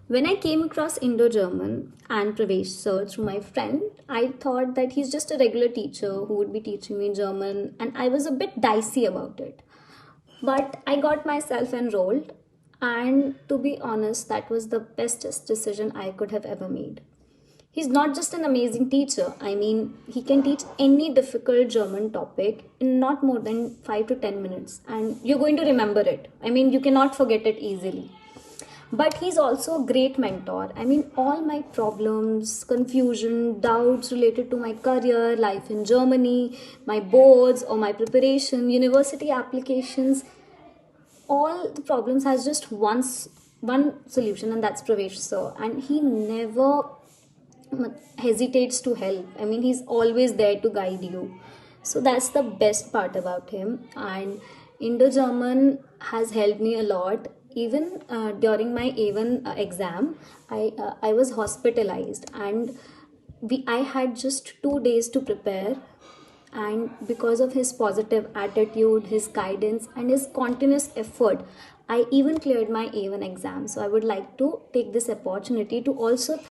When I came across Indo-German and Pravesh sir through my friend, I thought that he's just a regular teacher who would be teaching me German, and I was a bit dicey about it. But I got myself enrolled, and to be honest, that was the bestest decision I could have ever made. He's not just an amazing teacher. I mean, he can teach any difficult German topic in not more than 5 to 10 minutes, and you're going to remember it. I mean, you cannot forget it easily. But he's also a great mentor. I mean, all my problems, confusion, doubts related to my career, life in Germany, my boards or my preparation, university applications, all the problems has just one solution, and that's Pravesh sir. And he never hesitates to help. I mean, he's always there to guide you. So that's the best part about him. And Indo-German has helped me a lot. Even during my A1 exam, I was hospitalized, and I had just 2 days to prepare. And because of his positive attitude, his guidance, and his continuous effort, I even cleared my A1 exam. So I would like to take this opportunity to also